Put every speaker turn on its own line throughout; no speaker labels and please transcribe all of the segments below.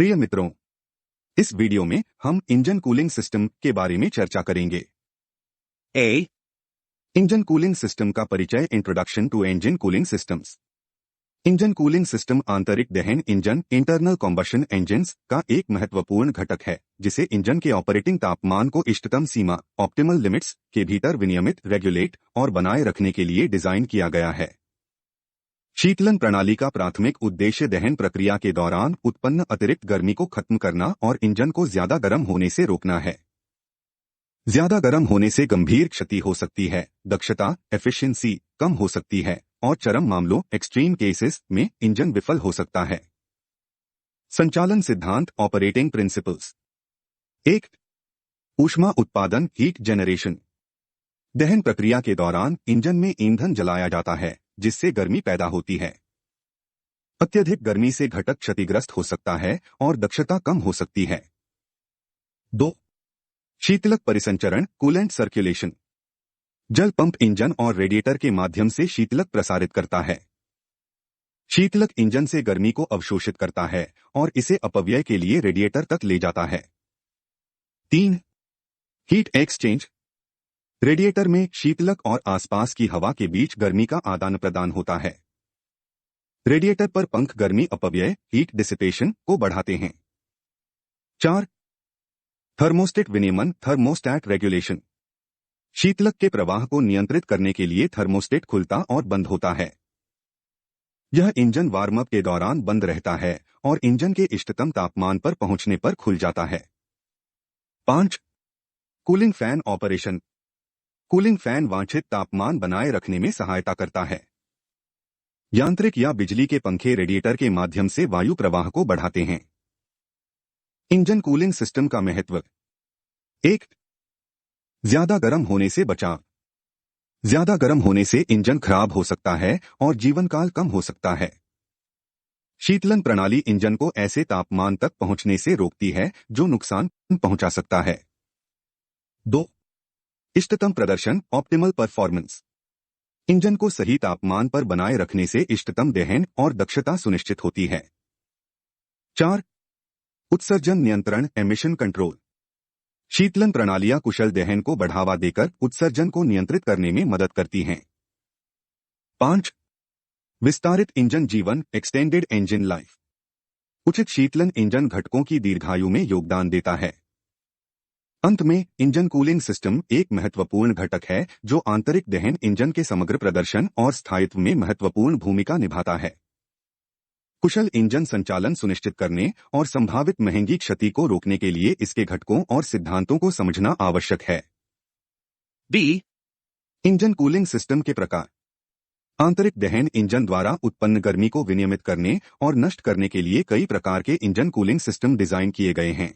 प्रिय मित्रों, इस वीडियो में हम इंजन कूलिंग सिस्टम के बारे में चर्चा करेंगे।
A.
इंजन कूलिंग सिस्टम का परिचय। Introduction to engine cooling systems. Engine cooling system आंतरिक दहन इंजन इंटरनल कॉम्बशन इंजन्स का एक महत्वपूर्ण घटक है, जिसे इंजन के ऑपरेटिंग तापमान को इष्टतम सीमा ऑप्टिमल लिमिट्स के भीतर विनियमित, रेगुलेट और बनाए रखने के लिए डिजाइन किया गया है। शीतलन प्रणाली का प्राथमिक उद्देश्य दहन प्रक्रिया के दौरान उत्पन्न अतिरिक्त गर्मी को खत्म करना और इंजन को ज्यादा गर्म होने से रोकना है। ज्यादा गर्म होने से गंभीर क्षति हो सकती है, दक्षता एफिशिएंसी कम हो सकती है और चरम मामलों एक्सट्रीम केसेस में इंजन विफल हो सकता है। संचालन सिद्धांत ऑपरेटिंग प्रिंसिपल्स। 1. ऊष्मा उत्पादन हीट जनरेशन। दहन प्रक्रिया के दौरान इंजन में ईंधन जलाया जाता है, जिससे गर्मी पैदा होती है। अत्यधिक गर्मी से घटक क्षतिग्रस्त हो सकता है और दक्षता कम हो सकती है। 2. शीतलक परिसंचरण कूलेंट सर्कुलेशन। जल पंप इंजन और रेडिएटर के माध्यम से शीतलक प्रसारित करता है। शीतलक इंजन से गर्मी को अवशोषित करता है और इसे अपव्यय के लिए रेडिएटर तक ले जाता है। 3. Heat exchange. रेडिएटर में शीतलक और आसपास की हवा के बीच गर्मी का आदान प्रदान होता है। रेडिएटर पर पंख गर्मी अपव्यय हीट डिसिपेशन को बढ़ाते हैं। 4. थर्मोस्टेट विनियमन थर्मोस्टैट रेगुलेशन। शीतलक के प्रवाह को नियंत्रित करने के लिए थर्मोस्टेट खुलता और बंद होता है। यह इंजन वार्म अप के दौरान बंद रहता है और इंजन के इष्टतम तापमान पर पहुंचने पर खुल जाता है। 5. Cooling fan operation. Cooling fan वांछित तापमान बनाए रखने में सहायता करता है। यांत्रिक या बिजली के पंखे रेडिएटर के माध्यम से वायु प्रवाह को बढ़ाते हैं। इंजन कूलिंग सिस्टम का महत्व। 1. ज्यादा गर्म होने से बचाव। ज्यादा गर्म होने से इंजन खराब हो सकता है और जीवनकाल कम हो सकता है। शीतलन प्रणाली इंजन को ऐसे तापमान तक पहुंचने से रोकती है जो नुकसान पहुंचा सकता है। 2. इष्टतम प्रदर्शन ऑप्टिमल परफॉर्मेंस। इंजन को सही तापमान पर बनाए रखने से इष्टतम दहन और दक्षता सुनिश्चित होती है। 4. उत्सर्जन नियंत्रण एमिशन कंट्रोल। शीतलन प्रणालियां कुशल दहन को बढ़ावा देकर उत्सर्जन को नियंत्रित करने में मदद करती हैं। 5. विस्तारित इंजन जीवन एक्सटेंडेड इंजन लाइफ। उचित शीतलन इंजन घटकों की दीर्घायु में योगदान देता है। अंत में इंजन कूलिंग सिस्टम एक महत्वपूर्ण घटक है जो आंतरिक दहन इंजन के समग्र प्रदर्शन और स्थायित्व में महत्वपूर्ण भूमिका निभाता है। कुशल इंजन संचालन सुनिश्चित करने और संभावित महंगी क्षति को रोकने के लिए इसके घटकों और सिद्धांतों को समझना आवश्यक है।
B.
इंजन कूलिंग सिस्टम के प्रकार। आंतरिक दहन इंजन द्वारा उत्पन्न गर्मी को विनियमित करने और नष्ट करने के लिए कई प्रकार के इंजन कूलिंग सिस्टम डिजाइन किए गए हैं।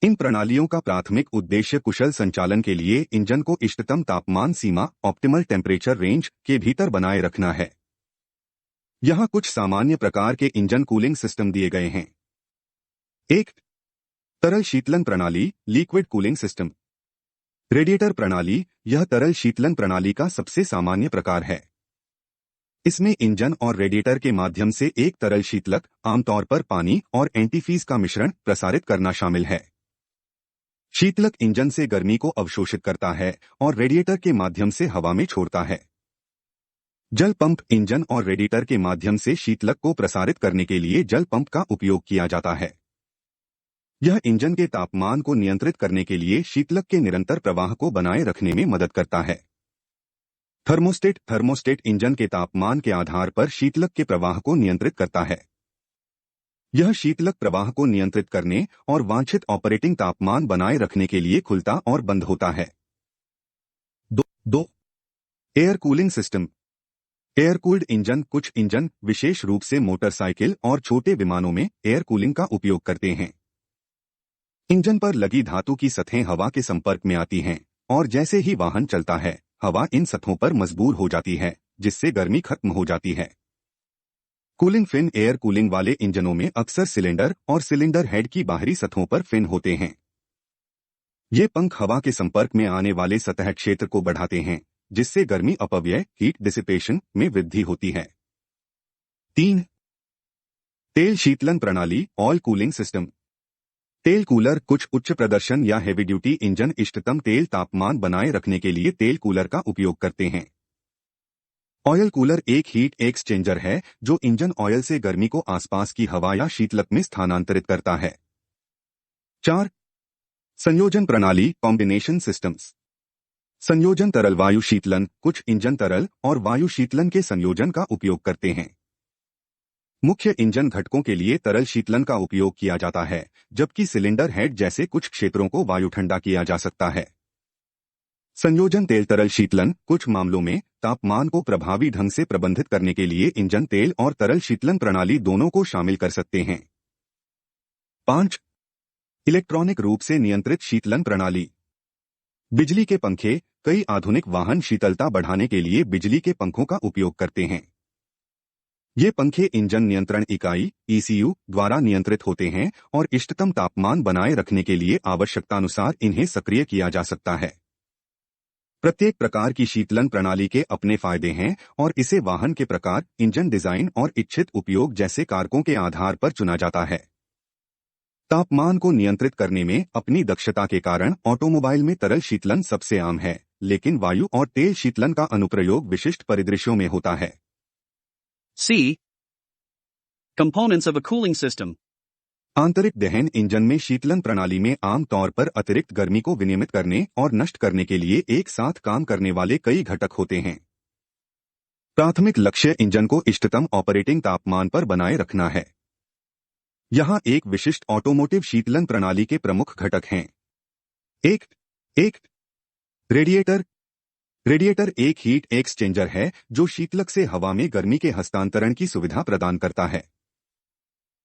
इन प्रणालियों का प्राथमिक उद्देश्य कुशल संचालन के लिए इंजन को इष्टतम तापमान सीमा ऑप्टिमल टेम्परेचर रेंज के भीतर बनाए रखना है। यहाँ कुछ सामान्य प्रकार के इंजन कूलिंग सिस्टम दिए गए हैं। 1. तरल शीतलन प्रणाली लिक्विड कूलिंग सिस्टम। रेडिएटर प्रणाली यह तरल शीतलन प्रणाली का सबसे सामान्य प्रकार है। इसमें इंजन और रेडिएटर के माध्यम से एक तरल शीतलक, आमतौर पर पानी और एंटीफीज का मिश्रण, प्रसारित करना शामिल है। शीतलक इंजन से गर्मी को अवशोषित करता है और रेडिएटर के माध्यम से हवा में छोड़ता है। जल पंप इंजन और रेडिएटर के माध्यम से शीतलक को प्रसारित करने के लिए जल पंप का उपयोग किया जाता है। यह इंजन के तापमान को नियंत्रित करने के लिए शीतलक के निरंतर प्रवाह को बनाए रखने में मदद करता है। थर्मोस्टेट इंजन के तापमान के आधार पर शीतलक के प्रवाह को नियंत्रित करता है। यह शीतलक प्रवाह को नियंत्रित करने और वांछित ऑपरेटिंग तापमान बनाए रखने के लिए खुलता और बंद होता है। 2. Air cooling system. Air cooled engine. कुछ इंजन, विशेष रूप से मोटरसाइकिल और छोटे विमानों में, एयर कूलिंग का उपयोग करते हैं। इंजन पर लगी धातु की सतहें हवा के संपर्क में आती हैं और जैसे ही वाहन चलता है, हवा इन सतहों पर मजबूर हो जाती है, जिससे गर्मी खत्म हो जाती है। Cooling fin. एयर कूलिंग वाले इंजनों में अक्सर सिलेंडर और सिलेंडर हेड की बाहरी सतहों पर फिन होते हैं। ये पंख हवा के संपर्क में आने वाले सतह क्षेत्र को बढ़ाते हैं, जिससे गर्मी अपव्यय हीट डिसिपेशन में वृद्धि होती है। 3. तेल शीतलन प्रणाली ऑयल कूलिंग सिस्टम। तेल कूलर कुछ उच्च प्रदर्शन या हेवी ड्यूटी इंजन इष्टतम तेल तापमान बनाए रखने के लिए तेल कूलर का उपयोग करते हैं। ऑयल कूलर एक हीट एक्सचेंजर है जो इंजन ऑयल से गर्मी को आसपास की हवा या शीतलक में स्थानांतरित करता है। 4. संयोजन प्रणाली कॉम्बिनेशन सिस्टम्स। संयोजन तरल वायु शीतलन कुछ इंजन तरल और वायु शीतलन के संयोजन का उपयोग करते हैं। मुख्य इंजन घटकों के लिए तरल शीतलन का उपयोग किया जाता है, जबकि सिलेंडर हेड जैसे कुछ क्षेत्रों को वायु ठंडा किया जा सकता है। संयोजन तेल तरल शीतलन कुछ मामलों में तापमान को प्रभावी ढंग से प्रबंधित करने के लिए इंजन तेल और तरल शीतलन प्रणाली दोनों को शामिल कर सकते हैं। 5. इलेक्ट्रॉनिक रूप से नियंत्रित शीतलन प्रणाली। बिजली के पंखे कई आधुनिक वाहन शीतलता बढ़ाने के लिए बिजली के पंखों का उपयोग करते हैं। ये पंखे इंजन नियंत्रण इकाई (ECU) द्वारा नियंत्रित होते हैं और इष्टतम तापमान बनाए रखने के लिए आवश्यकतानुसार इन्हें सक्रिय किया जा सकता है। प्रत्येक प्रकार की शीतलन प्रणाली के अपने फायदे हैं और इसे वाहन के प्रकार, इंजन डिजाइन और इच्छित उपयोग जैसे कारकों के आधार पर चुना जाता है। तापमान को नियंत्रित करने में अपनी दक्षता के कारण ऑटोमोबाइल में तरल शीतलन सबसे आम है, लेकिन वायु और तेल शीतलन का अनुप्रयोग विशिष्ट परिदृश्यों में होता है।
C. Components of a cooling system.
आंतरिक दहन इंजन में शीतलन प्रणाली में आम तौर पर अतिरिक्त गर्मी को विनियमित करने और नष्ट करने के लिए एक साथ काम करने वाले कई घटक होते हैं। प्राथमिक लक्ष्य इंजन को इष्टतम ऑपरेटिंग तापमान पर बनाए रखना है। यहाँ एक विशिष्ट ऑटोमोटिव शीतलन प्रणाली के प्रमुख घटक हैं। 1. रेडिएटर। रेडिएटर एक हीट एक्सचेंजर है जो शीतलक से हवा में गर्मी के हस्तांतरण की सुविधा प्रदान करता है।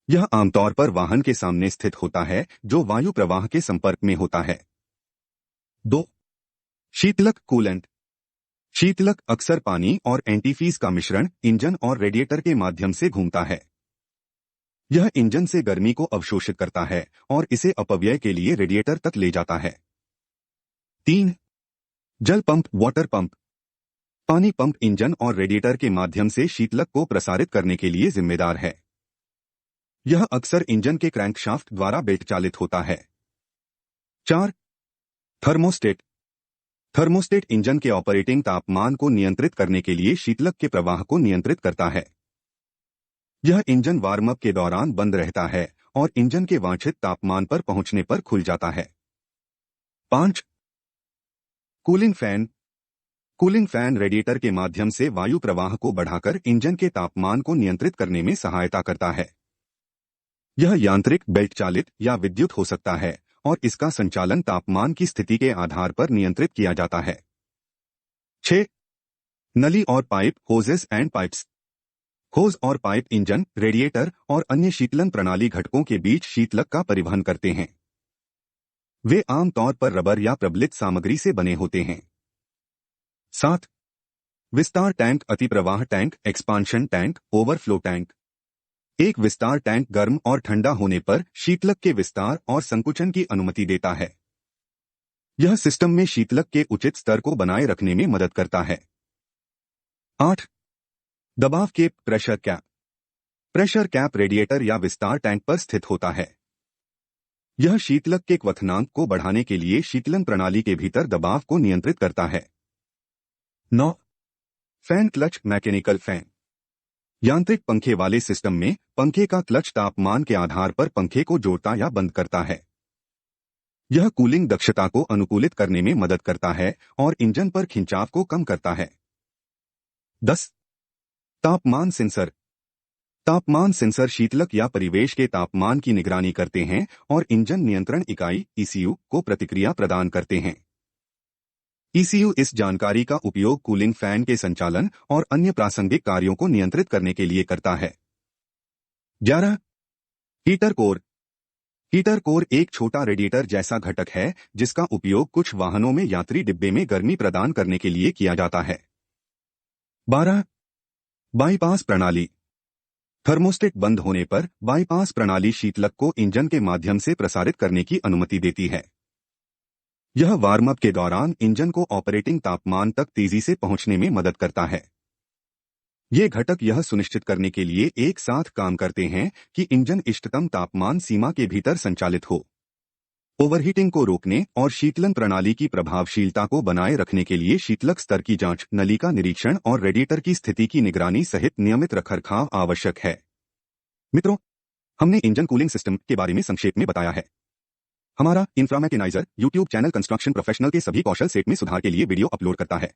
यह आमतौर पर वाहन के सामने स्थित होता है जो वायु प्रवाह के संपर्क में होता है। 2. शीतलक कूलेंट। शीतलक अक्सर पानी और एंटीफीज का मिश्रण इंजन और रेडिएटर के माध्यम से घूमता है। यह इंजन से गर्मी को अवशोषित करता है और इसे अपव्यय के लिए रेडिएटर तक ले जाता है। 3. जल पंप वाटर पंप। पानी पंप इंजन और रेडिएटर के माध्यम से शीतलक को प्रसारित करने के लिए जिम्मेदार है। यह अक्सर इंजन के क्रैंकशाफ्ट द्वारा बेल्ट चालित होता है। 4. थर्मोस्टेट। थर्मोस्टेट इंजन के ऑपरेटिंग तापमान को नियंत्रित करने के लिए शीतलक के प्रवाह को नियंत्रित करता है। यह इंजन वार्म अप के दौरान बंद रहता है और इंजन के वांछित तापमान पर पहुंचने पर खुल जाता है। 5. Cooling fan. Cooling fan radiator के माध्यम से वायु प्रवाह को बढ़ाकर इंजन के तापमान को नियंत्रित करने में सहायता करता है। यह यांत्रिक, बेल्ट चालित या विद्युत हो सकता है और इसका संचालन तापमान की स्थिति के आधार पर नियंत्रित किया जाता है। 6. नली और पाइप होजेस एंड पाइप्स। होज और पाइप इंजन, रेडिएटर और अन्य शीतलन प्रणाली घटकों के बीच शीतलक का परिवहन करते हैं। वे आमतौर पर रबर या प्रबलित सामग्री से बने होते हैं। 7. विस्तार टैंक, अतिप्रवाह tank, expansion tank, overflow tank. एक विस्तार टैंक गर्म और ठंडा होने पर शीतलक के विस्तार और संकुचन की अनुमति देता है। यह सिस्टम में शीतलक के उचित स्तर को बनाए रखने में मदद करता है। 8. दबाव cap, pressure cap. Pressure cap radiator या विस्तार टैंक पर स्थित होता है। यह शीतलक के क्वथनांक को बढ़ाने के लिए शीतलन प्रणाली के भीतर दबाव को नियंत्रित करता है। 9. Fan clutch, mechanical fan. यांत्रिक पंखे वाले सिस्टम में पंखे का क्लच तापमान के आधार पर पंखे को जोड़ता या बंद करता है। यह कूलिंग दक्षता को अनुकूलित करने में मदद करता है और इंजन पर खिंचाव को कम करता है। 10. तापमान सेंसर। तापमान सेंसर शीतलक या परिवेश के तापमान की निगरानी करते हैं और इंजन नियंत्रण इकाई (ECU) को प्रतिक्रिया प्रदान करते हैं। ECU इस जानकारी का उपयोग कूलिंग फैन के संचालन और अन्य प्रासंगिक कार्यों को नियंत्रित करने के लिए करता है। 11. Heater core. हीटर कोर एक छोटा रेडिएटर जैसा घटक है जिसका उपयोग कुछ वाहनों में यात्री डिब्बे में गर्मी प्रदान करने के लिए किया जाता है। 12. बाईपास प्रणाली। थर्मोस्टेट बंद होने पर बाईपास प्रणाली शीतलक को इंजन के माध्यम से प्रसारित करने की अनुमति देती है। यह वार्म अप के दौरान इंजन को ऑपरेटिंग तापमान तक तेजी से पहुंचने में मदद करता है। ये घटक यह सुनिश्चित करने के लिए एक साथ काम करते हैं कि इंजन इष्टतम तापमान सीमा के भीतर संचालित हो। ओवरहीटिंग को रोकने और शीतलन प्रणाली की प्रभावशीलता को बनाए रखने के लिए शीतलक स्तर की जांच, नली का निरीक्षण और रेडिएटर की स्थिति की निगरानी सहित नियमित रखरखाव आवश्यक है। मित्रों, हमने इंजन कूलिंग सिस्टम के बारे में संक्षेप में बताया है। हमारा इंफ्रामैकेनाइजर यूट्यूब चैनल कंस्ट्रक्शन प्रोफेशनल के सभी कौशल सेट में सुधार के लिए वीडियो अपलोड करता है।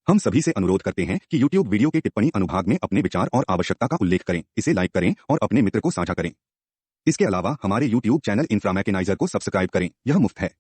हम सभी से अनुरोध करते हैं कि यूट्यूब वीडियो के टिप्पणी अनुभाग में अपने विचार और आवश्यकता का उल्लेख करें, इसे लाइक करें और अपने मित्र को साझा करें। इसके अलावा हमारे यूट्यूब चैनल इंफ्रामैकेनाइजर को सब्सक्राइब करें, यह मुफ्त है।